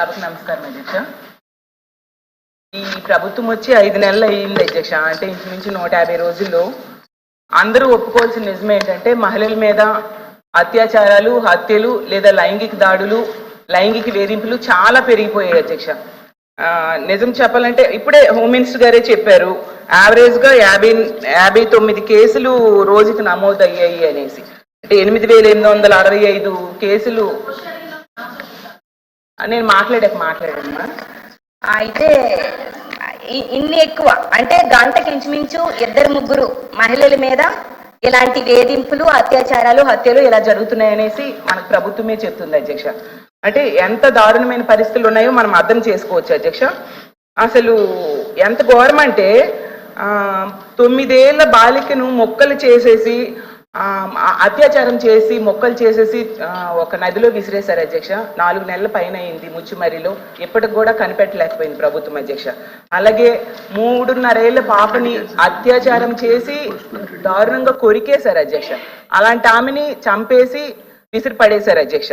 సభకు నమస్కారం అధ్యక్ష. ఈ ప్రభుత్వం వచ్చి 5 నెలలు అయ్యింది అధ్యక్ష. అంటే ఇంచుమించు 150 రోజుల్లో అందరూ ఒప్పుకోవాల్సిన నిజం ఏంటంటే మహిళల మీద అత్యాచారాలు, హత్యలు లేదా లైంగిక దాడులు, లైంగిక వేధింపులు చాలా పెరిగిపోయాయి అధ్యక్ష. నిజం చెప్పాలంటే ఇప్పుడే హోమ్ మినిస్టర్ గారే చెప్పారు, యావరేజ్గా 59 కేసులు రోజుకి నమోదు అయ్యాయి అనేసి. అంటే 8865 కేసులు. నేను మాట్లాడమ్మా. అయితే ఇన్ని ఎక్కువ అంటే గంటకి ఇంచుమించు 2-3 మహిళల మీద ఇలాంటి వేధింపులు, అత్యాచారాలు, హత్యలు ఇలా జరుగుతున్నాయనేసి మనకు ప్రభుత్వమే చెప్తుంది అధ్యక్ష. అంటే ఎంత దారుణమైన పరిస్థితులు ఉన్నాయో మనం అర్థం చేసుకోవచ్చు అధ్యక్ష. అసలు ఎంత ఘోరం అంటే 9 ఏళ్ల బాలికను మొక్కలు చేసేసి అత్యాచారం చేసి మొక్కలు చేసేసి ఒక నదిలో విసిరేశారు అధ్యక్ష. 4 నెలల పైన అయింది ముచ్చుమరిలో. ఇప్పటికి కూడా కనిపెట్టలేకపోయింది ప్రభుత్వం అధ్యక్ష. అలాగే 3.5 ఏళ్ల పాపని అత్యాచారం చేసి దారుణంగా కొరికేశారు అధ్యక్ష. అలాంటి ఆమెని చంపేసి విసిరి పడేశారు అధ్యక్ష.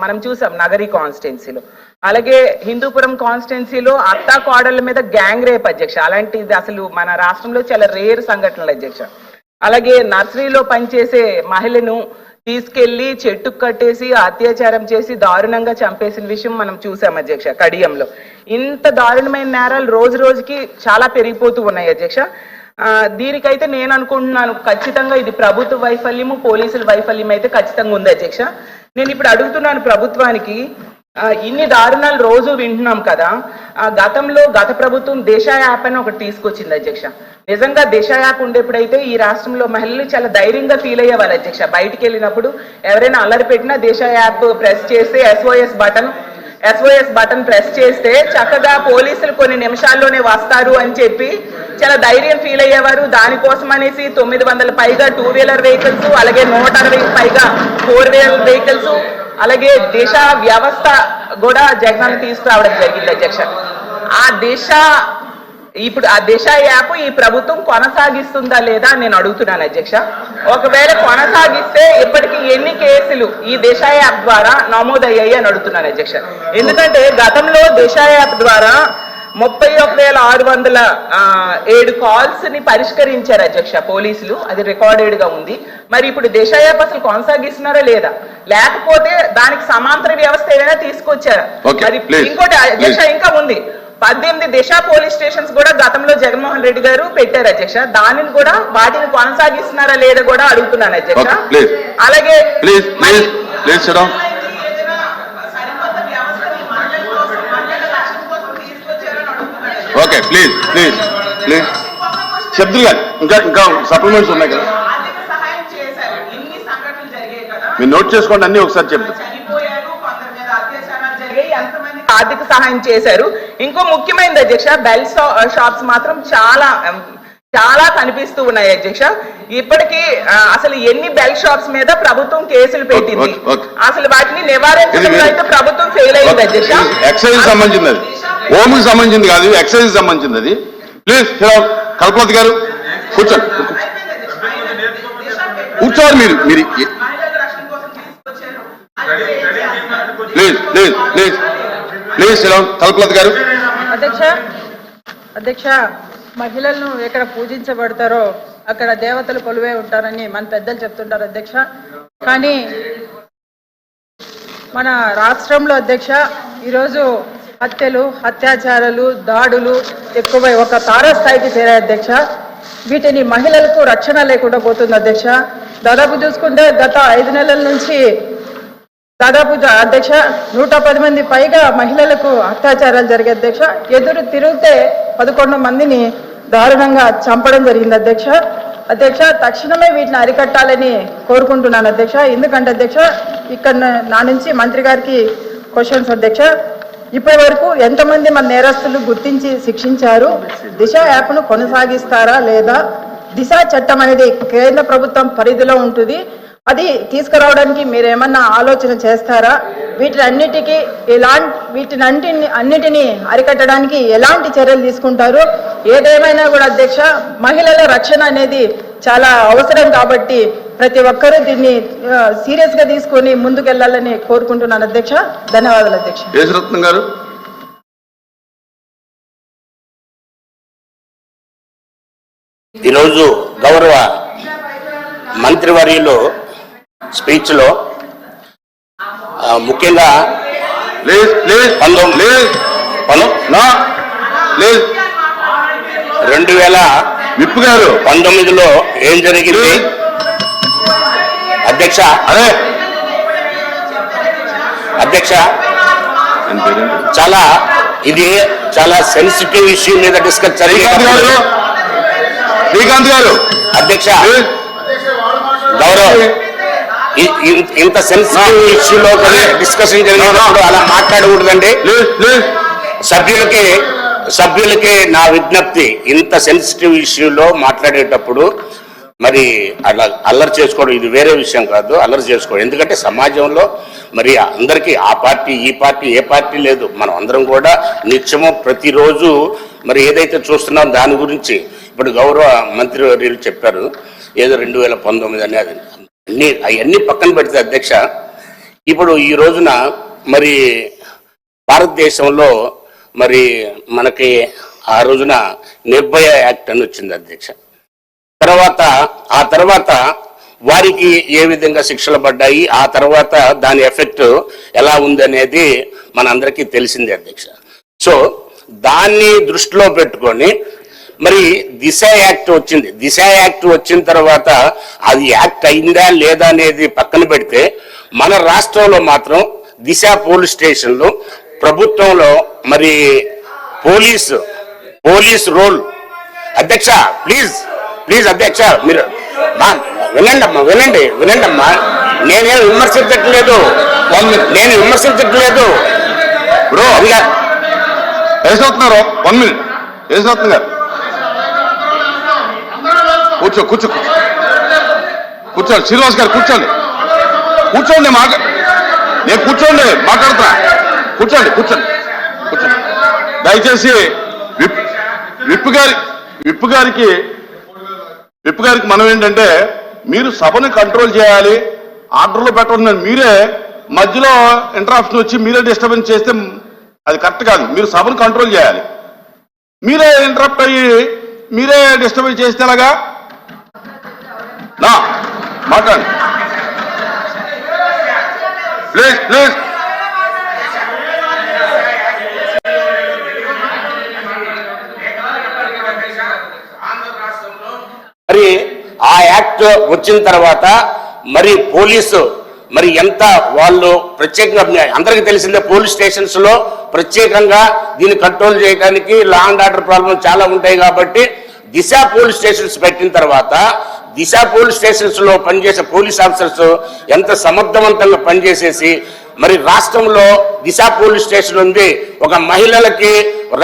మనం చూసాం నగరి కాన్స్టిట్యున్సీలో. అలాగే హిందూపురం కాన్స్టిట్యున్సీలో అత్తా కోడళ్ళ మీద గ్యాంగ్ రేప్ అధ్యక్ష. అలాంటిది అసలు మన రాష్ట్రంలో చాలా రేర్ సంఘటనలు అధ్యక్ష. అలాగే నర్సరీలో పనిచేసే మహిళను తీసుకెళ్లి చెట్టుకు కట్టేసి అత్యాచారం చేసి దారుణంగా చంపేసిన విషయం మనం చూసాం అధ్యక్ష కడియంలో. ఇంత దారుణమైన నేరాలు రోజు రోజుకి చాలా పెరిగిపోతూ ఉన్నాయి అధ్యక్ష. దీనికైతే నేను అనుకుంటున్నాను ఖచ్చితంగా ఇది ప్రభుత్వ వైఫల్యము, పోలీసుల వైఫల్యం అయితే ఖచ్చితంగా ఉంది అధ్యక్ష. నేను ఇప్పుడు అడుగుతున్నాను ప్రభుత్వానికి, ఇన్ని దారుణాలు రోజు వింటున్నాం కదా. గతంలో గత ప్రభుత్వం దిశ యాప్ అని ఒకటి తీసుకొచ్చింది అధ్యక్ష. నిజంగా దిశ యాప్ ఉండేప్పుడైతే ఈ రాష్ట్రంలో మహిళలు చాలా ధైర్యంగా ఫీల్ అయ్యేవారు అధ్యక్ష. బయటికి వెళ్ళినప్పుడు ఎవరైనా అల్లరి పెట్టినా దిశ యాప్ ప్రెస్ చేస్తే SOS బటన్ ప్రెస్ చేస్తే చక్కగా పోలీసులు కొన్ని నిమిషాల్లోనే వస్తారు అని చెప్పి చాలా ధైర్యం ఫీల్ అయ్యేవారు. దానికోసం అనేసి 900 పైగా 2-వీలర్ వెహికల్స్, అలాగే 160 పైగా 4-వీలర్ వెహికల్స్, అలాగే దిశ వ్యవస్థ కూడా జగనన్న తీసుకురావడం జరిగింది అధ్యక్ష. ఇప్పుడు ఆ దిశ యాప్ ఈ ప్రభుత్వం కొనసాగిస్తుందా లేదా నేను అడుగుతున్నాను అధ్యక్ష. ఒకవేళ కొనసాగిస్తే ఇప్పటికీ ఎన్ని కేసులు ఈ దిశ యాప్ ద్వారా నమోదయ్యాయి అని అడుగుతున్నాను అధ్యక్ష. ఎందుకంటే గతంలో దిశ యాప్ ద్వారా 31,607 కాల్స్ ని పరిష్కరించారు అధ్యక్ష పోలీసులు. అది రికార్డెడ్ గా ఉంది. మరి ఇప్పుడు దిశ యాప్ అసలు కొనసాగిస్తున్నారా లేదా, లేకపోతే దానికి సమాంతర వ్యవస్థ ఏదైనా తీసుకొచ్చారా? మరి ఇంకోటి అధ్యక్ష ఇంకా ఉంది, 18 దిశ పోలీస్ స్టేషన్స్ కూడా గతంలో జగన్మోహన్ రెడ్డి గారు పెట్టారు అధ్యక్ష. దానిని కూడా వాటిని కొనసాగిస్తున్నారా లేదా కూడా అడుగుతున్నాను అధ్యక్ష. అలాగే ఓకే ప్లీజ్ శబ్దులు గారు ఇంకా సప్లిమెంట్స్ ఉన్నాయి కదా, మీరు నోట్ చేసుకోండి అన్ని ఒకసారి చెప్తారు. ఆర్థిక సహాయం చేశారు. ఇంకో ముఖ్యమైనది అధ్యక్ష, బెల్ షాప్స్ మాత్రం చాలా కనిపిస్తూ ఉన్నాయి అధ్యక్ష. ఇప్పటికీ అసలు ఎన్ని బెల్ షాప్స్ మీద ప్రభుత్వం కేసులు పెట్టింది, అసలు వాటిని నివారించడంలో అయితే ప్రభుత్వం ఫెయిల్ అయింది అధ్యక్ష. ఎక్సైజ్ సంబంధించింది, అది హోమ్కి సంబంధించింది కాదు, ఎక్సైజ్ సంబంధించింది అది. ప్లీజ్ కల్పవతి గారు కూర్చోండి, కూర్చోవాలి మీరు ప్లీజ్ కల్పవతి గారు. అధ్యక్ష మహిళలను ఎక్కడ పూజించబడతారో అక్కడ దేవతలు కొలువే ఉంటారని మన పెద్దలు చెప్తుంటారు అధ్యక్ష. కానీ మన రాష్ట్రంలో అధ్యక్ష ఈరోజు హత్యలు, అత్యాచారాలు, దాడులు ఎక్కువై ఒక తారాస్థాయికి చేరాయి అధ్యక్ష. వీటిని మహిళలకు రక్షణ లేకుండా పోతుంది అధ్యక్ష. దాదాపు చూసుకుంటే గత 5 నెలల నుంచి దాదాపు అధ్యక్ష 110 మంది పైగా మహిళలకు అత్యాచారాలు జరిగే అధ్యక్ష. ఎదురు తిరిగితే 11 మందిని దారుణంగా చంపడం జరిగింది అధ్యక్ష. తక్షణమే వీటిని అరికట్టాలని కోరుకుంటున్నాను అధ్యక్ష. ఎందుకంటే అధ్యక్ష ఇక్కడ నా నుంచి మంత్రి గారికి క్వశ్చన్స్ అధ్యక్ష. ఇప్పటి వరకు ఎంతమంది మన నేరస్తులు గుర్తించి శిక్షించారు? దిశ యాప్ను కొనసాగిస్తారా లేదా? దిశ చట్టం అనేది కేంద్ర ప్రభుత్వం పరిధిలో ఉంటుంది, అది తీసుకురావడానికి మీరేమన్నా ఆలోచన చేస్తారా? వీటినన్నిటిని అరికట్టడానికి ఎలాంటి చర్యలు తీసుకుంటారు? ఏదేమైనా కూడా అధ్యక్ష మహిళల రక్షణ అనేది చాలా అవసరం కాబట్టి ప్రతి ఒక్కరూ దీన్ని సీరియస్గా తీసుకొని ముందుకెళ్లాలని కోరుకుంటున్నాను అధ్యక్ష. ధన్యవాదాలు అధ్యక్ష. యేసరత్నం గారు. ఈరోజు గౌరవ మంత్రివర్యులు స్పీచ్లో ముఖ్యంగా 2019లో ఏం జరిగింది అధ్యక్ష? చాలా సెన్సిటివ్ ఇష్యూ మీద డిస్కస్ జరిగింది శ్రీకాంత్ గారు. అధ్యక్ష, గౌరవ్ ఇంత సెన్సిటివ్ ఇష్యూలో డిస్కషన్ జరిగినప్పుడు అలా మాట్లాడకూడదండి. సభ్యులకి నా విజ్ఞప్తి, ఇంత సెన్సిటివ్ ఇష్యూలో మాట్లాడేటప్పుడు మరి అలా అల్లరి చేసుకోవడం ఇది వేరే విషయం కాదు, అల్లరి చేసుకోవడం. ఎందుకంటే సమాజంలో మరి అందరికీ ఆ పార్టీ ఈ పార్టీ ఏ పార్టీ లేదు, మనం అందరం కూడా నిత్యము ప్రతిరోజు మరి ఏదైతే చూస్తున్నాం దాని గురించి ఇప్పుడు గౌరవ మంత్రివర్యులు చెప్పారు ఏదో 2019 అని. అది అవన్నీ పక్కన పెడితే అధ్యక్ష, ఇప్పుడు ఈ రోజున మరి భారతదేశంలో మరి మనకి ఆ రోజున నిర్భయ యాక్ట్ అని వచ్చింది అధ్యక్ష. ఆ తర్వాత వారికి ఏ విధంగా శిక్షలు పడ్డాయి, ఆ తర్వాత దాని ఎఫెక్ట్ ఎలా ఉంది అనేది మనందరికీ తెలిసిందే అధ్యక్ష. సో దాన్ని దృష్టిలో పెట్టుకొని మరి దిశ యాక్ట్ వచ్చింది. దిశ యాక్ట్ వచ్చిన తర్వాత అది యాక్ట్ అయిందా లేదా అనేది పక్కన పెడితే మన రాష్ట్రంలో మాత్రం దిశ పోలీస్ స్టేషన్లు ప్రభుత్వంలో మరి పోలీస్ రోల్. అధ్యక్ష ప్లీజ్ అధ్యక్ష, మీరు వినండమ్మా, నేనేం విమర్శించట్లేదు. బ్రో వేసవుతున్నారు. 1 minute వేసవుతున్నారు. కూర్చోండి శ్రీనివాస్ గారు, కూర్చోండి నేను మాట్లాడుతున్నా. కూర్చోండి. దయచేసి విప్ గారికి మనం ఏంటంటే, మీరు సభను కంట్రోల్ చేయాలి, ఆర్డర్లో పెట్టండి. మీరే మధ్యలో ఇంటరాప్షన్ వచ్చి మీరే డిస్టర్బెన్స్ చేస్తే అది కరెక్ట్ కాదు. మీరు సభను కంట్రోల్ చేయాలి. మీరే ఇంటరప్ట్ అయ్యి మీరే డిస్టర్బెన్స్ చేస్తే ఎలాగా? మాట్లాడండి ప్లీజ్. మరి ఆ యాక్ట్ వచ్చిన తర్వాత మరి పోలీసు మరి ఎంత వాళ్ళు ప్రత్యేకంగా అందరికీ తెలిసిందే, పోలీస్ స్టేషన్స్ లో ప్రత్యేకంగా దీన్ని కంట్రోల్ చేయడానికి లా అండ్ ఆర్డర్ ప్రాబ్లమ్ చాలా ఉంటాయి కాబట్టి దిశ పోలీస్ స్టేషన్స్ పెట్టిన తర్వాత దిశ పోలీస్ స్టేషన్స్ లో పనిచేసే పోలీస్ ఆఫీసర్స్ ఎంత సమర్థవంతంగా పనిచేసేసి మరి రాష్ట్రంలో దిశ పోలీస్ స్టేషన్ ఉంది, ఒక మహిళలకి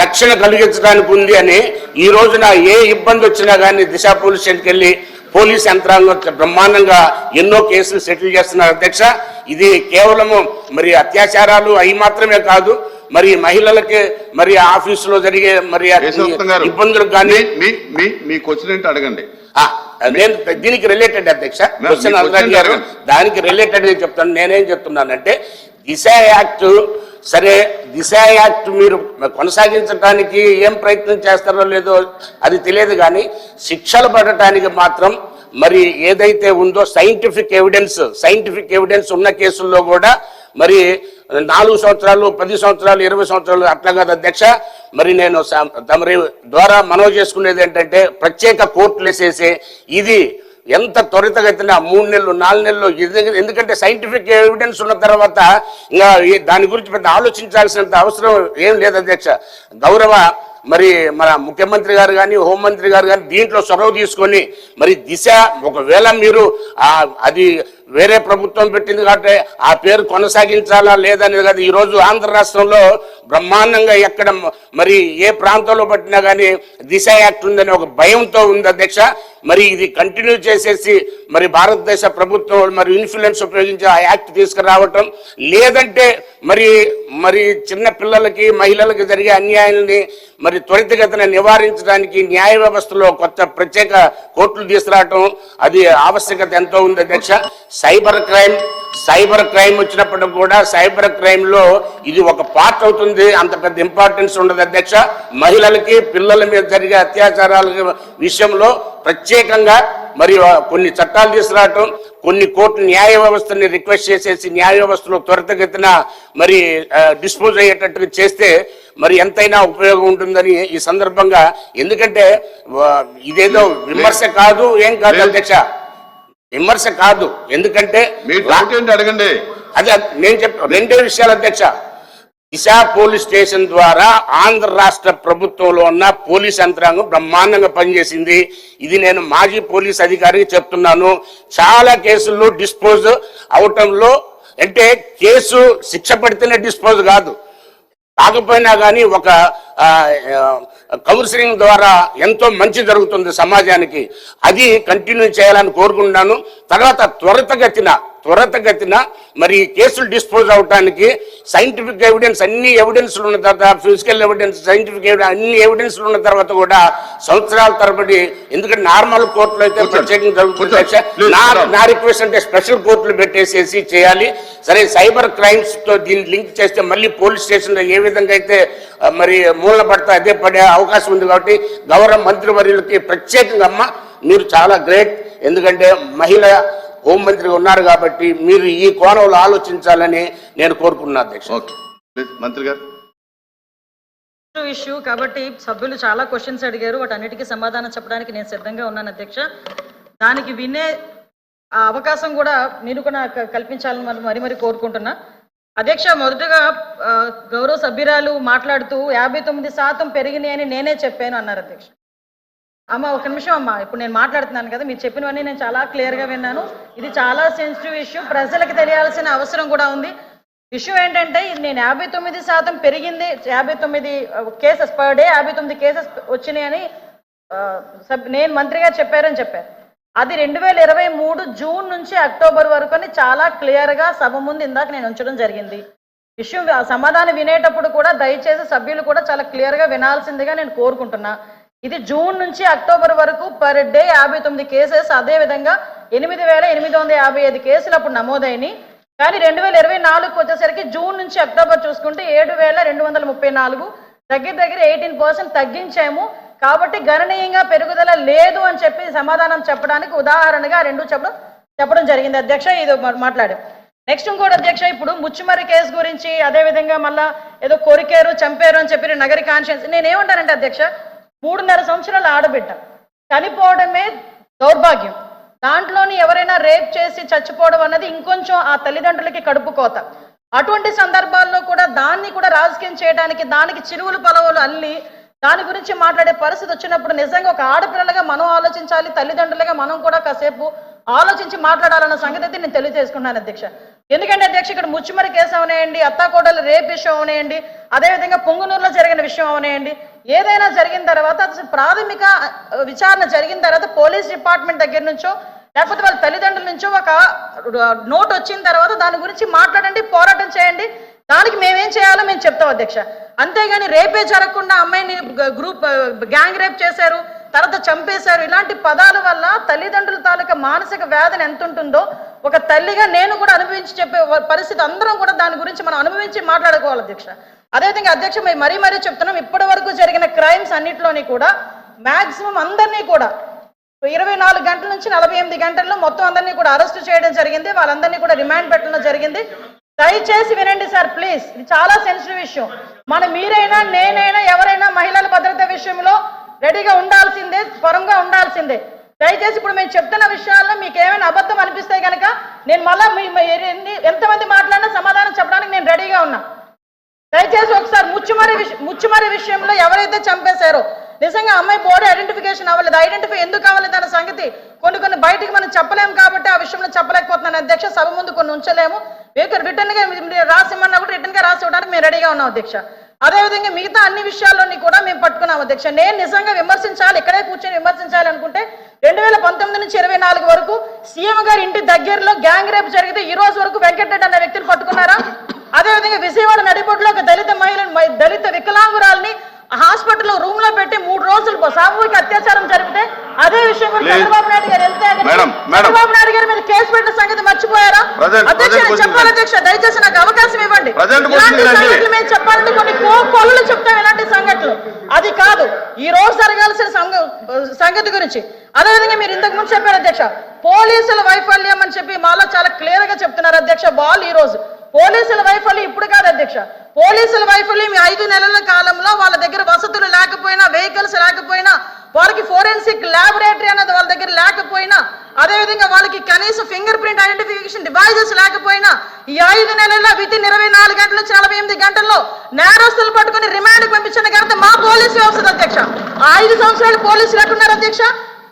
రక్షణ కలిగించడానికి ఉంది అని ఈ రోజున ఏ ఇబ్బంది వచ్చినా కానీ దిశ పోలీస్ స్టేషన్కి వెళ్ళి పోలీస్ యంత్రాంగం బ్రహ్మాండంగా ఎన్నో కేసులు సెటిల్ చేస్తున్నారు అధ్యక్ష. ఇది కేవలము మరి అత్యాచారాలు అవి మాత్రమే కాదు, మరి మహిళలకి మరి ఆఫీసులో జరిగే మరి ఇబ్బందులు కానీ మీ క్వశ్చన్ అడగండి. నేను దీనికి రిలేటెడ్ అధ్యక్ష క్వశ్చన్ అడిగారు, దానికి రిలేటెడ్ చెప్తాను. నేనేం చెప్తున్నానంటే దిశ యాక్ట్ సరే, దిశ యాక్ట్ మీరు కొనసాగించడానికి ఏం ప్రయత్నం చేస్తారో లేదో అది తెలియదు, కానీ శిక్షలు పడటానికి మాత్రం మరి ఏదైతే ఉందో సైంటిఫిక్ ఎవిడెన్స్ ఉన్న కేసుల్లో కూడా మరి 4 సంవత్సరాలు 10 సంవత్సరాలు 20 సంవత్సరాలు అట్లా కాదు అధ్యక్ష. మరి నేను తమరి ద్వారా మనవి చేసుకునేది ఏంటంటే ప్రత్యేక కోర్టులు వేసేసి ఇది ఎంత త్వరితగతిన 3 నెలలు 4 నెలలు, ఎందుకంటే సైంటిఫిక్ ఎవిడెన్స్ ఉన్న తర్వాత ఇంకా దాని గురించి పెద్ద ఆలోచించాల్సినంత అవసరం ఏం లేదు అధ్యక్ష. గౌరవ మరి మన ముఖ్యమంత్రి గారు కానీ హోంమంత్రి గారు కానీ దీంట్లో చొరవ తీసుకొని మరి దిశ ఒకవేళ మీరు అది వేరే ప్రభుత్వం పెట్టింది కాబట్టి ఆ పేరు కొనసాగించాలా లేదనేది కాదు. ఈరోజు ఆంధ్ర రాష్ట్రంలో బ్రహ్మాండంగా ఎక్కడ మరి ఏ ప్రాంతంలో పట్టినా కానీ దిశ యాక్ట్ ఉందని ఒక భయంతో ఉంది అధ్యక్ష. మరి ఇది కంటిన్యూ చేసేసి మరి భారతదేశ ప్రభుత్వం మరి ఇన్ఫ్లుయెన్స్ ఉపయోగించి ఆ యాక్ట్ తీసుకురావటం, లేదంటే మరి మరి చిన్న పిల్లలకి మహిళలకి జరిగే అన్యాయాన్ని మరి త్వరితగతిన నివారించడానికి న్యాయ వ్యవస్థలో కొత్త ప్రత్యేక కోర్టులు తీసుకురావటం అది ఆవశ్యకత ఎంతో ఉంది అధ్యక్ష. సైబర్ క్రైమ్ వచ్చినప్పుడు కూడా సైబర్ క్రైమ్ లో ఇది ఒక పార్ట్ అవుతుంది, అంత పెద్ద ఇంపార్టెన్స్ ఉండదు అధ్యక్ష. మహిళలకి పిల్లల మీద జరిగే అత్యాచారాల విషయంలో ప్రత్యేకంగా మరి కొన్ని చట్టాలు తీసుకురావటం, కొన్ని కోర్టు న్యాయ వ్యవస్థని రిక్వెస్ట్ చేసేసి న్యాయ వ్యవస్థలో త్వరితగతిన మరి డిస్పోజ్ అయ్యేటట్టుగా చేస్తే మరి ఎంతైనా ఉపయోగం ఉంటుందని ఈ సందర్భంగా, ఎందుకంటే ఇదేదో విమర్శ కాదు, ఏం కాదు అధ్యక్ష, విమర్శ కాదు. ఎందుకంటే అడగండి, అదే నేను చెప్ప రెండే విషయాలు అధ్యక్ష. దిశ పోలీస్ స్టేషన్ ద్వారా ఆంధ్ర రాష్ట్ర ప్రభుత్వంలో ఉన్న పోలీస్ యంత్రాంగం బ్రహ్మాండంగా పనిచేసింది. ఇది నేను మాజీ పోలీస్ అధికారికి చెప్తున్నాను. చాలా కేసుల్లో డిస్పోజ్ అవటంలో, అంటే కేసు శిక్ష పడితేనే డిస్పోజ్ కాదు, కాకపోయినా కానీ ఒక కౌన్సిలింగ్ ద్వారా ఎంతో మంచి జరుగుతుంది సమాజానికి. అది కంటిన్యూ చేయాలని కోరుకుంటున్నాను. తర్వాత త్వరితగతిన మరి కేసులు డిస్పోజ్ అవడానికి సైంటిఫిక్ ఎవిడెన్స్, అన్ని ఎవిడెన్స్లు ఉన్న తర్వాత, ఫిజికల్ ఎవిడెన్స్, సైంటిఫిక్ ఎవిడెన్స్, అన్ని ఎవిడెన్స్లు ఉన్న తర్వాత కూడా సంవత్సరాల తరబడి, ఎందుకంటే నార్మల్ కోర్టులో అయితే ప్రత్యేకంగా జరుగుతుంది. నా రిక్వెస్ట్ అంటే స్పెషల్ కోర్టులు పెట్టేసేసి చేయాలి. సరే, సైబర్ క్రైమ్స్ తో దీన్ని లింక్ చేస్తే మళ్ళీ పోలీస్ స్టేషన్ లో ఏ విధంగా అయితే మరి మూలన పడితే అదే పడే అవకాశం ఉంది. కాబట్టి గౌరవ మంత్రివర్యులకి ప్రత్యేకంగా, అమ్మ మీరు చాలా గ్రేట్, ఎందుకంటే మహిళ హోంమంత్రిగా ఉన్నారు కాబట్టి మీరు ఈ కోణంలో ఆలోచించాలని నేను కోరుకున్నాను అధ్యక్ష. మంత్రి గారు ఇష్యూ కాబట్టి సభ్యులు చాలా క్వశ్చన్స్ అడిగారు, వాటన్నిటికీ సమాధానం చెప్పడానికి నేను సిద్ధంగా ఉన్నాను అధ్యక్ష. దానికి వినే ఆ అవకాశం కూడా మీరు కూడా కల్పించాలని మరి కోరుకుంటున్నా అధ్యక్ష. మొదటగా గౌరవ సభ్యురాలు మాట్లాడుతూ 59% పెరిగినాయి అని నేనే చెప్పాను అన్నారు అధ్యక్ష. అమ్మ ఒక నిమిషం అమ్మ, ఇప్పుడు నేను మాట్లాడుతున్నాను కదా, మీరు చెప్పినవన్నీ నేను చాలా క్లియర్గా విన్నాను. ఇది చాలా సెన్సిటివ్ ఇష్యూ, ప్రజలకు తెలియాల్సిన అవసరం కూడా ఉంది. ఇష్యూ ఏంటంటే నేను 59% పెరిగింది, 59 కేసెస్ పర్ డే 59 కేసెస్ వచ్చినాయని నేను మంత్రిగా చెప్పారని చెప్పారు. అది 2023 జూన్ నుంచి అక్టోబర్ వరకు అని చాలా క్లియర్గా సభ ముందు ఇందాక నేను ఉంచడం జరిగింది. ఇష్యూ సమాధానం వినేటప్పుడు కూడా దయచేసి సభ్యులు కూడా చాలా క్లియర్గా వినాల్సిందిగా నేను కోరుకుంటున్నా. ఇది జూన్ నుంచి అక్టోబర్ వరకు పర్ డే 59 కేసెస్, అదేవిధంగా 8,855 కేసులు అప్పుడు నమోదైనవి. కానీ 2024 వచ్చేసరికి జూన్ నుంచి అక్టోబర్ చూసుకుంటే 7,234, దగ్గర 18% తగ్గించాము. కాబట్టి గణనీయంగా పెరుగుదల లేదు అని చెప్పి సమాధానం చెప్పడానికి ఉదాహరణగా రెండు చెప్పడం జరిగింది అధ్యక్ష. ఇది మాట్లాడాం. నెక్స్ట్ ఇంకోటి అధ్యక్ష, ఇప్పుడు ముచ్చుమర్రి కేసు గురించి, అదేవిధంగా మళ్ళా ఏదో కొరికారు చంపారు అని చెప్పి నగరి కాన్షియన్స్, నేనేమంటానంటే అధ్యక్ష, 3.5 సంవత్సరాల ఆడబిడ్డ చనిపోవడమే దౌర్భాగ్యం. దాంట్లోని ఎవరైనా రేప్ చేసి చచ్చిపోవడం అన్నది ఇంకొంచెం ఆ తల్లిదండ్రులకి కడుపు కోత. అటువంటి సందర్భాల్లో కూడా దాన్ని కూడా రాజకీయం చేయడానికి, దానికి చిరువులు పొలవులు అల్లి దాని గురించి మాట్లాడే పరిస్థితి వచ్చినప్పుడు నిజంగా ఒక ఆడపిల్లలుగా మనం ఆలోచించాలి, తల్లిదండ్రులుగా మనం కూడా కాసేపు ఆలోచించి మాట్లాడాలన్న సంగతి అయితే నేను తెలియజేసుకున్నాను అధ్యక్ష. ఎందుకంటే అధ్యక్ష, ఇక్కడ ముచ్చుమరి కేసు అవనేయండి, అత్తాకోడలు రేప్ విషయం అవనేయండి, అదేవిధంగా పొంగునూరులో జరిగిన విషయం అవనేయండి, ఏదైనా జరిగిన తర్వాత అసలు ప్రాథమిక విచారణ జరిగిన తర్వాత పోలీస్ డిపార్ట్మెంట్ దగ్గర నుంచో లేకపోతే వాళ్ళ తల్లిదండ్రుల నుంచో ఒక నోట్ వచ్చిన తర్వాత దాని గురించి మాట్లాడండి, పోరాటం చేయండి. దానికి మేమేం చేయాలో మేము చెప్తాం అధ్యక్ష. అంతేగాని రేపే జరగకుండా అమ్మాయిని గ్యాంగ్ రేప్ చేశారు, తర్వాత చంపేశారు, ఇలాంటి పదాల వల్ల తల్లిదండ్రుల తాలూకా మానసిక వేదన ఎంత ఉంటుందో ఒక తల్లిగా నేను కూడా అనుభవించి చెప్పే పరిస్థితి, అందరం కూడా దాని గురించి మనం అనుభవించి మాట్లాడుకోవాలి అధ్యక్ష. అదేవిధంగా అధ్యక్ష, మేము మరీ చెప్తున్నాం, ఇప్పటి వరకు జరిగిన క్రైమ్స్ అన్నింటిలోని కూడా మ్యాక్సిమం అందరినీ కూడా 24 గంటల నుంచి 48 గంటల్లో మొత్తం అందరినీ కూడా అరెస్ట్ చేయడం జరిగింది. వాళ్ళందరినీ కూడా రిమాండ్ పెట్టడం జరిగింది. దయచేసి వినండి సార్ ప్లీజ్, ఇది చాలా సెన్సిటివ్ విషయం. మీరైనా నేనైనా ఎవరైనా మహిళల భద్రత విషయంలో రెడీగా ఉండాల్సిందే, పరంగా ఉండాల్సిందే. దయచేసి ఇప్పుడు మేము చెప్తున్న విషయాల్లో మీకు ఏమైనా అబద్ధం అనిపిస్తే కనుక నేను మళ్ళా ఎంతమంది మాట్లాడినా సమాధానం చెప్పడానికి నేను రెడీగా ఉన్నా. దయచేసి ఒకసారి ముచ్చుమరి విషయంలో ఎవరైతే చంపేశారో నిజంగా అమ్మాయి బాడీ ఐడెంటిఫికేషన్ అవ్వలేదు, ఐడెంటిఫై ఎందుకు అవ్వలేదు అన్న సంగతి కొన్ని బయటికి మనం చెప్పలేము కాబట్టి ఆ విషయంలో చెప్పలేకపోతున్నాను అధ్యక్ష. సభ ముందు కొన్ని ఉంచలేము. రిటర్న్ గా రాసిమన్నా కూడా రిటర్న్ గా రాసి ఇవ్వడానికి మేము రెడీగా ఉన్నాం అధ్యక్ష. అదేవిధంగా మిగతా అన్ని విషయాల్లోని కూడా మేము పట్టుకున్నాం అధ్యక్ష. నేను నిజంగా విమర్శించాలి, ఇక్కడే కూర్చొని విమర్శించాలి అనుకుంటే 2019 నుంచి 24 వరకు సీఎం గారి ఇంటి దగ్గరలో గ్యాంగ్ రేప్ జరిగితే ఈ రోజు వరకు వెంకటరెడ్డి అన్న వ్యక్తిని పట్టుకున్నారా? అదేవిధంగా విజయవాడ నడిబొడ్డులో ఒక దళిత వికలాంగురాల్ని హాస్పిటల్లో రూమ్ లో పెట్టి 3 రోజులు సామూహిక అత్యాచారం జరిపితే అదే విషయం కూడా చంద్రబాబు నాయుడు గారు వెళ్తే చంద్రబాబు నాయుడు గారి మీద కేసు పెట్టిన సంగతి మర్చిపోయారా? అధ్యక్ష నేను చెప్పాలి అధ్యక్ష, దయచేసి నాకు అవకాశం ఇవ్వండి. ఇలాంటి సంగతులు మేము చెప్పాలంటే కొన్ని కోళ్ళు చెప్తాం ఇలాంటి సంఘటనలు. అది కాదు ఈ రోజు జరగాల్సిన సంగతి గురించి. అదేవిధంగా మీరు ఇంతకు ముందు చెప్పారు అధ్యక్ష, పోలీసుల వైఫల్యం అని చెప్పి మాలో చాలా క్లియర్ గా చెప్తున్నారు అధ్యక్ష. ఈ రోజు పోలీసుల వైఫల్యం ఇప్పుడు కాదు అధ్యక్ష. పోలీసుల వైఫల్యం 5 నెలల కాలంలో వాళ్ళ దగ్గర వసతులు లేకపోయినా, వెహికల్స్ లేకపోయినా, వాళ్ళకి ఫోరెన్సిక్ ల్యాబొరేటరీ అనేది వాళ్ళ దగ్గర లేకపోయినా, అదేవిధంగా వాళ్ళకి కనీసం ఫింగర్ ప్రింట్ ఐడెంటిఫికేషన్ డివైజెస్ లేకపోయినా ఈ 5 నెలల్లో వితిన్ 24 గంటల నుంచి 48 గంటల్లో నేరస్తులు పట్టుకుని రిమాండ్ పంపించిన ఘనత మా పోలీసు వ్యవస్థ అధ్యక్ష. 5 సంవత్సరాలు పోలీసులు ఎట్టున్నారు అధ్యక్ష?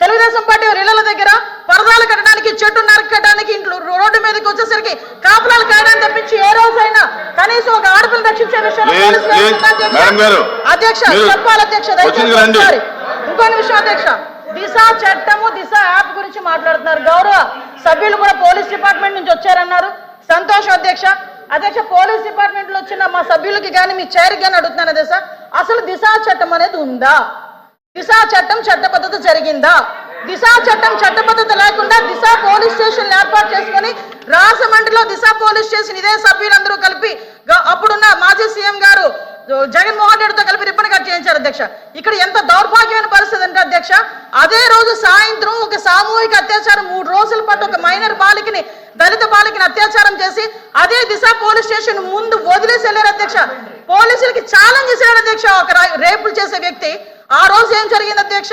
తెలుగుదేశం పార్టీ ఇళ్ల దగ్గర పరదాలు కట్టడానికి, చెట్టు నరకడానికి, ఇంట్లో రోడ్డు మీదకి వచ్చేసరికి కాపులాలు కాయడానికి తప్పించి ఏ రోజైనా కనీసం ఒక ఆడపిల్లని రక్షించే విషయంలో అధ్యక్ష చెప్పాలి అధ్యక్ష. దయచేసి ఇంకొన్ని విషయం అధ్యక్ష, దిశ చట్టము, దిశ యాప్ గురించి మాట్లాడుతున్నారు. గౌరవ సభ్యులు కూడా పోలీస్ డిపార్ట్మెంట్ నుంచి వచ్చారన్నారు, సంతోషం అధ్యక్ష. అధ్యక్ష పోలీస్ డిపార్ట్మెంట్ లో వచ్చిన మా సభ్యులకి కానీ మీ చైర్కి కానీ అడుగుతున్నాను అధ్యక్ష, అసలు దిశ చట్టం అనేది ఉందా? దిశా చట్టం చట్టబద్ధత జరిగిందా? దిశా చట్టం చట్టబద్ధత లేకుండా దిశా పోలీస్ స్టేషన్ ఏర్పాటు చేసుకుని రాజమండ్రిలో దిశా పోలీస్ స్టేషన్ ఇదే సభ్యులందరూ కలిపి అప్పుడున్న మాజీ సీఎం గారు జగన్మోహన్ రెడ్డితో కలిపి రిబ్బన్ కట్ చేయించారు అధ్యక్ష. ఇక్కడ ఎంత దౌర్భాగ్యమైన పరిస్థితి అంటే అధ్యక్ష, అదే రోజు సాయంత్రం ఒక సామూహిక అత్యాచారం 3 రోజుల పాటు ఒక మైనర్ బాలికని, దళిత బాలికని అత్యాచారం చేసి అదే దిశ పోలీస్ స్టేషన్ ముందు వదిలేసి వెళ్ళారు అధ్యక్ష. పోలీసులకి ఛాలెంజ్ చేశారు అధ్యక్ష ఒక రేపులు చేసే వ్యక్తి. ఆ రోజు ఏం జరిగింది అధ్యక్ష?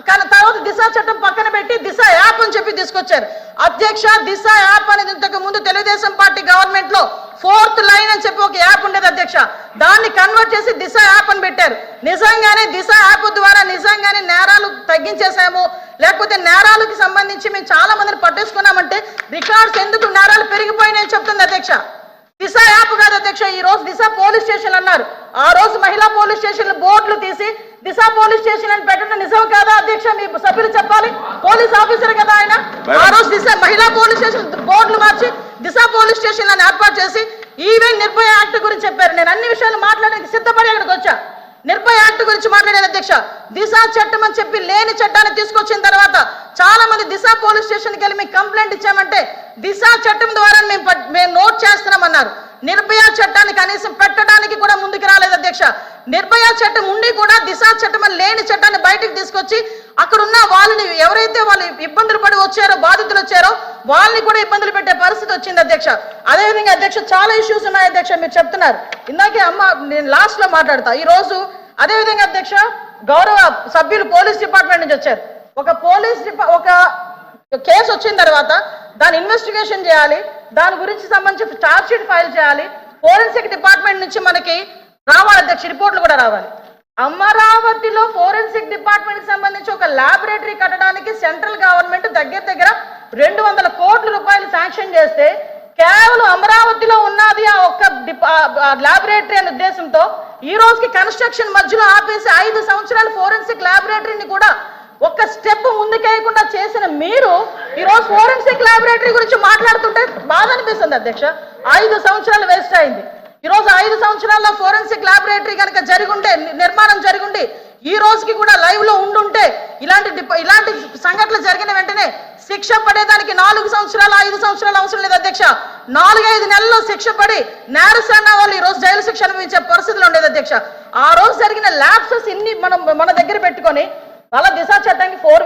కానీ తర్వాత దిశ చట్టం పక్కన పెట్టి దిశ యాప్ అని చెప్పి తీసుకొచ్చారు అధ్యక్ష. దిశ యాప్ అనేది ఇంతకు ముందు తెలుగుదేశం పార్టీ గవర్నమెంట్ లో 4th లైన్ అని చెప్పి ఒక యాప్ ఉండేది అధ్యక్ష. దాన్ని కన్వర్ట్ చేసి దిశ యాప్ అని పెట్టారు. నిజంగానే దిశ యాప్ ద్వారా నిజంగానే నేరాలు తగ్గించేసాము, లేకపోతే నేరాలకు సంబంధించి మేము చాలా మందిని పట్టేసుకున్నామంటే రికార్డ్స్ ఎందుకు నేరాలు పెరిగిపోయినాయని చెప్తుంది అధ్యక్ష. దిశ యాప్ కాదు అధ్యక్ష, ఈ రోజు దిశ పోలీస్ స్టేషన్ అన్నారు. ఆ రోజు మహిళా పోలీస్ స్టేషన్ బోర్డులు తీసి దిశ పోలీస్ స్టేషన్ అని పెట్టడం నిజం కాదా అధ్యక్ష? మీ సభ్యులు చెప్పాలి, పోలీస్ ఆఫీసర్ కదా ఆయన. ఆ రోజు దిశ మహిళా పోలీస్ స్టేషన్ బోర్డులు మార్చి దిశ పోలీస్ స్టేషన్ అని ఏర్పాటు చేసి ఈవెన్ నిర్భయ యాక్ట్ గురించి చెప్పారు. నేను అన్ని విషయాలు మాట్లాడడానికి సిద్ధపడి అక్కడికి వచ్చా. నిర్భయ యాక్ట్ గురించి మాట్లాడేది అధ్యక్ష. దిశ చట్టం అని చెప్పి లేని చట్టాన్ని తీసుకొచ్చిన తర్వాత చాలా మంది దిశ పోలీస్ స్టేషన్కి వెళ్ళి మీకు కంప్లైంట్ ఇచ్చామంటే దిశ చట్టం ద్వారా మేము నోట్ చేస్తున్నామన్నారు. నిర్భయ చట్టాన్ని కనీసం పెట్టడానికి కూడా ముందుకు రాలేదు అధ్యక్ష. నిర్భయ చట్టం ఉండి కూడా దిశ చట్టం అని లేని చట్టాన్ని బయటకు తీసుకొచ్చి అక్కడున్న వాళ్ళని ఎవరైతే వాళ్ళు ఇబ్బందులు పడి వచ్చారో, బాధితులు వచ్చారో వాళ్ళని కూడా ఇబ్బందులు పెట్టే పరిస్థితి వచ్చింది అధ్యక్ష. అదేవిధంగా అధ్యక్ష చాలా ఇష్యూస్ ఉన్నాయి అధ్యక్ష, మీరు చెప్తున్నారు. ఇందాకే నేను లాస్ట్ లో మాట్లాడతా ఈ రోజు. అదేవిధంగా అధ్యక్ష గౌరవ సభ్యులు పోలీస్ డిపార్ట్మెంట్ నుంచి వచ్చారు. ఒక కేసు వచ్చిన తర్వాత దాని ఇన్వెస్టిగేషన్ చేయాలి, దాని గురించి సంబంధించి ఛార్జ్ షీట్ ఫైల్ చేయాలి, ఫోరెన్సిక్ డిపార్ట్మెంట్ నుంచి మనకి రావాలి అధ్యక్ష, రిపోర్ట్లు కూడా రావాలి. అమరావతిలో ఫోరెన్సిక్ డిపార్ట్మెంట్ కి సంబంధించి ఒక ల్యాబొరేటరీ కట్టడానికి సెంట్రల్ గవర్నమెంట్ దగ్గర 200 కోట్ల రూపాయలు శాంక్షన్ చేస్తే కేవలం అమరావతిలో ఉన్నది ఆ ఒక్క ల్యాబొరేటరీ అనే ఉద్దేశంతో ఈ రోజుకి కన్స్ట్రక్షన్ మధ్యలో ఆపేసి 5 సంవత్సరాలు ఫోరెన్సిక్ ల్యాబొరేటరీని కూడా ఒక్క స్టెప్ ముందుకేయకుండా చేసిన మీరు ఈ రోజు ఫోరెన్సిక్ ల్యాబొరేటరీ గురించి మాట్లాడుతుంటే బాధ అనిపిస్తుంది అధ్యక్ష. 5 సంవత్సరాలు వేస్ట్ అయింది. ఈ రోజు 5 సంవత్సరాల్లో ఫోరెన్సిక్ ల్యాబొరేటరీ కనుక జరిగుంటే, నిర్మాణం జరిగుంటే, ఈ రోజుకి కూడా లైవ్ లో ఉండుంటే ఇలాంటి సంఘటనలు జరిగిన వెంటనే శిక్ష పడేదానికి 4 సంవత్సరాలు 5 సంవత్సరాలు అవసరం లేదు అధ్యక్ష. 4-5 నెలల్లో శిక్ష పడి నేరస్తున్న వాళ్ళు ఈ రోజు జైలు శిక్ష అనుభవించే పరిస్థితులు ఉండేది అధ్యక్ష. ఆ రోజు జరిగిన ల్యాబ్సెస్ ఇన్ని మన దగ్గర పెట్టుకొని అలా దిశ చట్టానికి 4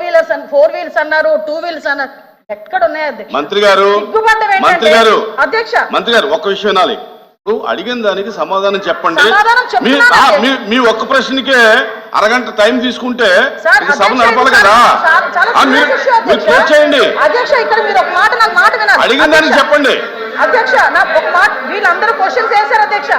వీల్స్ అన్నారు, 2 వీల్స్ అన్నారు. ఎక్కడ ఉన్నాయి అధ్యక్ష? మంత్రి గారు ఒక్క విషయం వినాలి. అడిగిన దానికి సమాధానం చెప్పండి. మీ ఒక్క ప్రశ్నకే అరగంట టైం తీసుకుంటే సభ నడపాలి కదా. మీరు చేయండి. అడిగిన దానికి చెప్పండి అధ్యక్ష. నాకు ఒక మాట, వీళ్ళందరూ క్వశ్చన్స్ వేశారు అధ్యక్ష.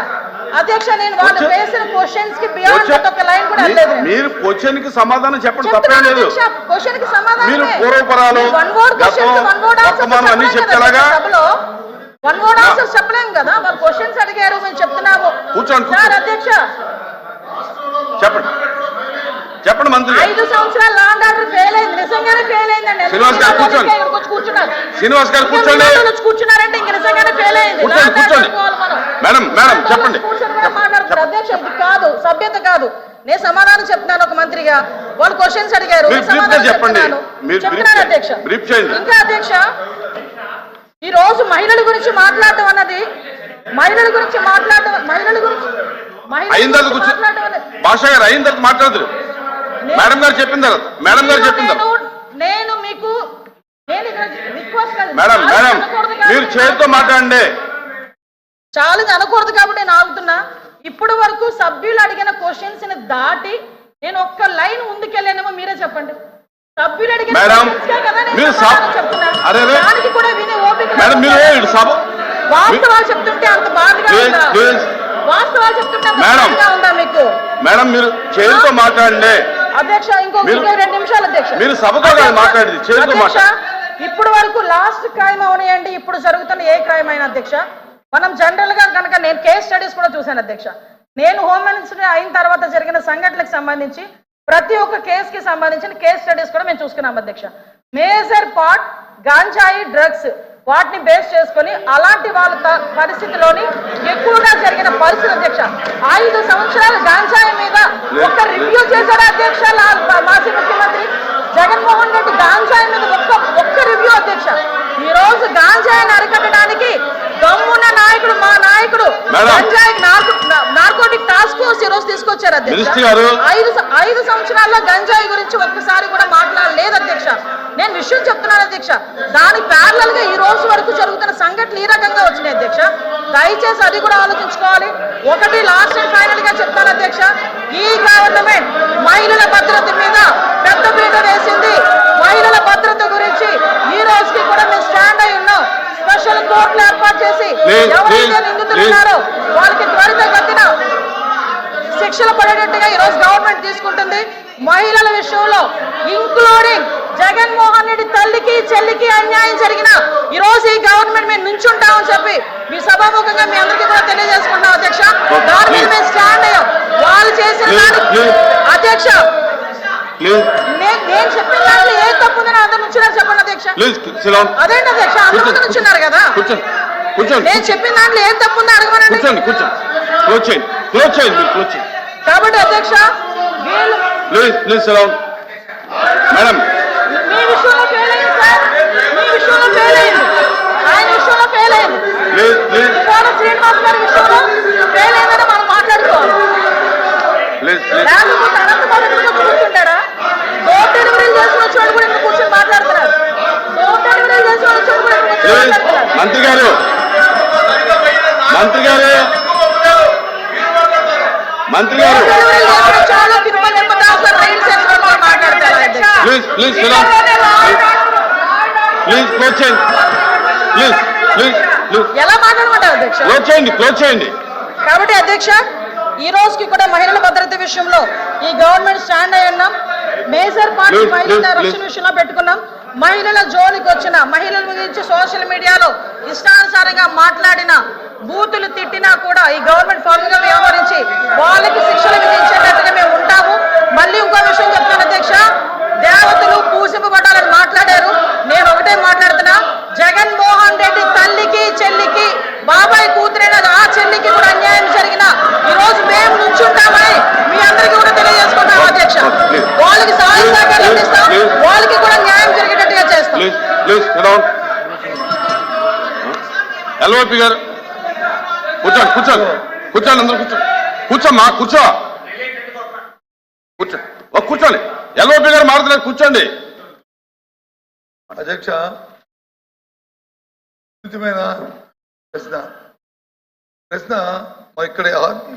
అధ్యక్ష, నేను వాళ్ళు Question- వేసిన క్వశ్చన్స్ కి బియాండ్ ఒక లైన్ కూడా అనలేదు నేను. మీరు క్వశ్చన్ కి సమాధానం చెప్పండి, తప్పేం చెప్తున్నాను లేదు. అధ్యక్ష, క్వశ్చన్ కి సమాధానం మీరు పూర్వపరాలు, వన్ వర్డ్ క్వశ్చన్ కి వన్ వర్డ్ ఆన్సర్ వర్తమానం అన్ని చెప్తే ఎలాగా? సభలో వన్ వర్డ్ ఆన్సర్ చెప్పలేం కదా. వాళ్ళు క్వశ్చన్స్ అడిగారు, మేము చెప్తున్నాము. కూర్చోండి, సార్ కూర్చోండి. అధ్యక్ష, చెప్పండి చెప్పండి మంత్రి 5 సంవత్సరాల లా అండ్ ఆర్డర్ ఫెయిల్ అయింది, నిజంగానే ఫెయిల్ అయిందండి. శ్రీనివాస్ గారు కూర్చోండి. ఇక్కడికి వచ్చి కూర్చున్నారు. శ్రీనివాస్ గారు కూర్చోండి. వచ్చి కూర్చున్నారంటే ఇంక నిజంగానే ఫెయిల్ అయింది. లా కూర్చోండి అండ్ కూర్చోండి. ఆర్డర్ పోవాలి మనం. మేడం చెప్పండి. కూర్చొని కూడా మాట్లాడుతున్నారు. అధ్యక్ష, ఇది కాదు, సభ్యత కాదు. నేను సమాధానం చెప్తున్నాను ఒక మంత్రిగా. వాళ్ళు క్వశ్చన్స్ అడిగారు, మీరు నేను brief గా సమాధానం చెప్పండి. చెప్తున్నాను. మీరు చెప్తున్నాను brief అధ్యక్ష. brief చేయండి. ఇంకా అధ్యక్ష, ఈ రోజు మహిళల గురించి మాట్లాడటం అన్నది, మహిళల గురించి మాట్లాడటం అయిన తర్వాత కూర్చో భాష గారు అయిన తర్వాత మాట్లాడదురు. మేడం గారు చెప్పిన తర్వాత నేను మీకు నేను ఇక్కడ రిక్వెస్ట్ కాదు, మేడం ఛాలెంజ్ అనకూడదు కాబట్టి మీరు చేతితో మాట్లాడండి. ఛాలెంజ్ అనకూడదు కాబట్టి నేను ఆగుతున్నా. ఇప్పటి వరకు సభ్యులు అడిగిన క్వశ్చన్స్ ని దాటి నేను ఒక్క లైన్ ముందుకెళ్ళానేమో మీరే చెప్పండి. సభ్యులు అడిగిన మేడం, questions కే కదా నేను మీరు సమాధానం చెప్తున్నాను. అరే, దానికి కూడా వినే ఓపిక మేడం మీరు ఇటు సభ వాస్తవాలు చెప్తుంటే అంత బాధగా ఉందా? ప్లీజ్ వాస్తవాలు చెప్తుంటే అంత మేడం. బాధగా ఉందా మీకు? మేడం మీరు చేతితో మాట్లాడండి. అధ్యక్ష, ఇంకో మీరు- 2 నిమిషాలు అధ్యక్ష. మీరు సభతో కాదు మాట్లాడేది, చేతితో అధ్యక్ష, మాట్లాడండి. ఇప్పుడు వరకు లాస్ట్ క్రైమ్ అవనియండి, ఇప్పుడు జరుగుతున్న ఏ క్రైమ్ అయినా అధ్యక్ష, మనం జనరల్ గా కనుక నేను కేస్ స్టడీస్ కూడా చూశాను అధ్యక్ష. నేను హోమ్ మినిస్టర్ అయిన తర్వాత జరిగిన సంఘటనలకు సంబంధించి ప్రతి ఒక్క కేసుకి సంబంధించిన కేస్ స్టడీస్ కూడా మేము చూసుకున్నాం అధ్యక్ష. మేజర్ పార్ట్ గాంజాయి డ్రగ్స్, వాటిని బేస్ చేసుకొని అలాంటి వాళ్ళ పరిస్థితిలోని ఎక్కువగా జరిగిన పరిస్థితి అధ్యక్ష. 5 సంవత్సరాలు గాంజాయి మీద ఒక రివ్యూ చేశారు అధ్యక్ష మాజీ ముఖ్యమంత్రి జగన్మోహన్ రెడ్డి. గాంజాయి మీద ఒక్క రివ్యూ అధ్యక్ష. ఈ రోజు గాంజాయిని అరికట్టడానికి దమ్మున్న నాయకుడు, మా నాయకుడు గంజాయి నార్కోటిక్ టాస్క్ ఫోర్స్ ఈ రోజు తీసుకొచ్చారు అధ్యక్ష. 5 సంవత్సరాల్లో గంజాయి గురించి ఒక్కసారి కూడా మాట్లాడలేదు అధ్యక్ష. నేను విషయం చెప్తున్నాను అధ్యక్ష. దాని ప్యారలల్ గా ఈ రోజు వరకు జరుగుతున్న సంఘటనలు ఈ రకంగా వచ్చినాయి అధ్యక్ష. దయచేసి అది కూడా ఆలోచించుకోవాలి. ఒకటి లాస్ట్ అండ్ ఫైనల్ గా చెప్తాను అధ్యక్ష, ఈ గవర్నమెంట్ మహిళల భద్రత మీద పెద్ద పీట వేసింది. మహిళల భద్రత గురించి ఈ రోజుకి కూడా మేము స్టాండ్ అయి ఉన్నాం. స్పెషల్ కోర్టులు ఏర్పాటు చేసి ఎవరైతే నిందితులు ఉన్నారో వాళ్ళకి త్వరితగతిన శిక్షలు పడేటట్టుగా ఈ రోజు గవర్నమెంట్ తీసుకుంటుంది. మహిళల విషయంలో ఇంక్లూడింగ్ జగన్మోహన్ రెడ్డి తల్లికి చెల్లికి అన్యాయం జరిగిన ఈ రోజు ఈ గవర్నమెంట్ మేము నుంచుంటామని చెప్పి మీ సభాముఖంగా మీ అందరికీ కూడా తెలియజేసుకుంటాం అధ్యక్ష. దాని మీద మేము స్టాండ్ అయ్యాం. వాళ్ళు చేసిన దానికి అధ్యక్ష, నేను చెప్పిన దాంట్లో ఏ తప్పు ఉందని అందరు నుంచున్నారు చెప్పండి అధ్యక్ష. అదేంటి అధ్యక్ష, అందరూ నుంచున్నారు కదా. నేను చెప్పిన దాంట్లో ఏం తప్పు ఉందో అడగమనండి. కాబట్టి అధ్యక్ష, వీళ్ళు మేడం మీ విషయంలో ఫెయిల్ అయింది సార్, మీ విషయంలో ఫెయిల్ అయింది, ఆయన విషయంలో ఫెయిల్ అయింది, ఇవాళ శ్రీనివాస్ గారి విషయంలో ఫెయిల్ అయిందని మనం మాట్లాడుకోవాలి. లేకపోతే అనంతబాబు కూడా కూర్చుంటారా? డోర్ డెలివరీలు చేసిన వచ్చాడు కూడా ఇంకా కూర్చొని మాట్లాడుతున్నారు. డోర్ డెలివరీలు చేసిన వచ్చాడు కూడా ఇంకా కూర్చొని మాట్లాడుతున్నారు. మంత్రి గారు డోర్ డెలివరీలు చేసిన చాలా తిరుమల తిరుపతి సార్ రైలు చేసిన కూడా మాట్లాడతారు అధ్యక్ష. ఎలా మాట్లాడమంటారు అధ్యక్ష? క్లోజ్ చేయండి. కాబట్టి అధ్యక్ష, ఈ రోజుకి కూడా మహిళల భద్రత విషయంలో ఈ గవర్నమెంట్ స్టాండ్ అయి ఉన్నాం. మేజర్ పార్టీ మహిళల రక్షణ విషయంలో పెట్టుకున్నాం. మహిళల జోలికి వచ్చిన, మహిళల గురించి సోషల్ మీడియాలో ఇష్టానుసారంగా మాట్లాడిన, బూతులు తిట్టినా కూడా ఈ గవర్నమెంట్ ఫర్మ్ గా వ్యవహరించి వాళ్ళకి శిక్షలు విధించేటట్టుగా మేము ఉంటాము. మళ్ళీ ఇంకో విషయం చెప్తాను అధ్యక్ష, దేవతలు పూజింపబడాలని మాట్లాడారు. నేను ఒకటే మాట్లాడుతున్నా, జగన్మోహన్ రెడ్డి తల్లికి చెల్లికి బాబాయ్ కూతురైన ఆ చెల్లికి కూడా అన్యాయం జరిగిన ఈ రోజు మేము నుంచుంటామని మీ అందరికీ కూడా తెలియజేసుకుంటాం అధ్యక్ష. వాళ్ళకి సహాయ సహకారాలు అందిస్తాం, వాళ్ళకి కూడా న్యాయం జరిగేటట్టుగా చేస్తాం. ఎల్ఓపి గారు కూర్చోండి అందరూ కూర్చోండి. ఎల్ఓపి గారు మారుతున్నారు, కూర్చోండి. అధ్యక్ష, సున్నితమైన ప్రశ్న మరి ఇక్కడ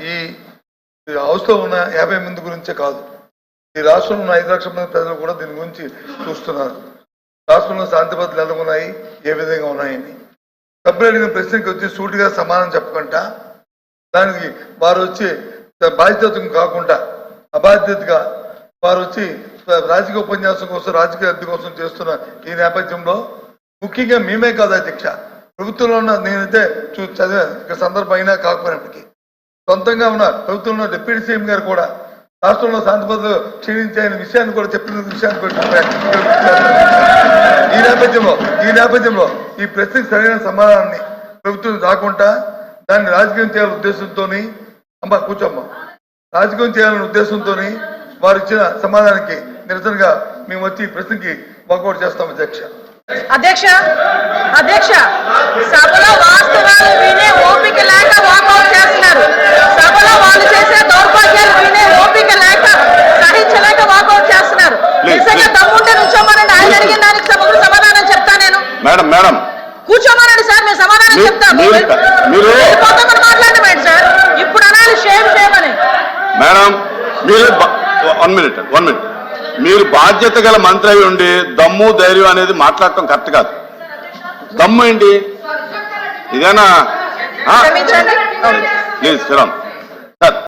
ఈ హౌస్లో ఉన్న 50 మంది గురించే కాదు, ఈ రాష్ట్రంలో ఉన్న 5 లక్షల మంది ప్రజలు కూడా దీని గురించి చూస్తున్నారు. రాష్ట్రంలో శాంతి భద్రతలు ఎలా ఉన్నాయి, ఏ విధంగా ఉన్నాయని. సభ్యులు అడిగిన ప్రశ్నకి వచ్చి సూటిగా సమాధానం చెప్పకుండా దానికి వారు వచ్చి బాధ్యత కాకుండా అబాధ్యతగా వారు వచ్చి రాజకీయ ఉపన్యాసం కోసం రాజకీయ అద్దె కోసం చేస్తున్న ఈ నేపథ్యంలో ముఖ్యంగా మేమే కాదు అధ్యక్ష, ప్రభుత్వంలో ఉన్న నేనైతే చదివే సందర్భం అయినా కాకపోయినప్పటికీ సొంతంగా ఉన్న ప్రభుత్వంలో డిప్యూటీ సీఎం గారు కూడా రాష్ట్రంలో శాంతి భద్రతలు క్షీణించే విషయాన్ని కూడా చెప్పిన విషయాన్ని కూడా ఈ నేపథ్యంలో ఈ ప్రశ్నకు సరైన సమాధానాన్ని ప్రభుత్వం రాకుండా దాన్ని రాజకీయం చేయాలనే ఉద్దేశంతో అమ్మ కూర్చోమ్మ రాజకీయం చేయాలనే ఉద్దేశంతో వారు ఇచ్చిన సమాధానానికి నిరసనగా మేము వచ్చి ఈ ప్రశ్నకి వాకౌట్ చేస్తాం అధ్యక్ష. అధ్యక్ష సభలో వాస్తవాలు వినే ఓపిక లేక వాకౌట్ చేస్తున్నారు. సభలో వాళ్ళు చేసే దౌర్భాగ్యాలు వినే ఓపిక లేక సహించలేక వాకౌట్ చేస్తున్నారు. నిజంగా దమ్ముంటే నుంచోమనండి, ఆయన అడిగిన దానికి సమాధానం చెప్తా నేను. మేడం కూర్చోమనండి సార్, మేము సమాధానం చెప్తాము. మాట్లాడమేంటి సార్, ఇప్పుడు అనాలి షేమ్ అని. మేడం మీరు 1 మినిట్ మీరు బాధ్యత గల మంత్రి అయి ఉండి దమ్ము ధైర్యం అనేది మాట్లాడటం కరెక్ట్ కాదు. దమ్ము ఏంటి ఇదేనా? Please sir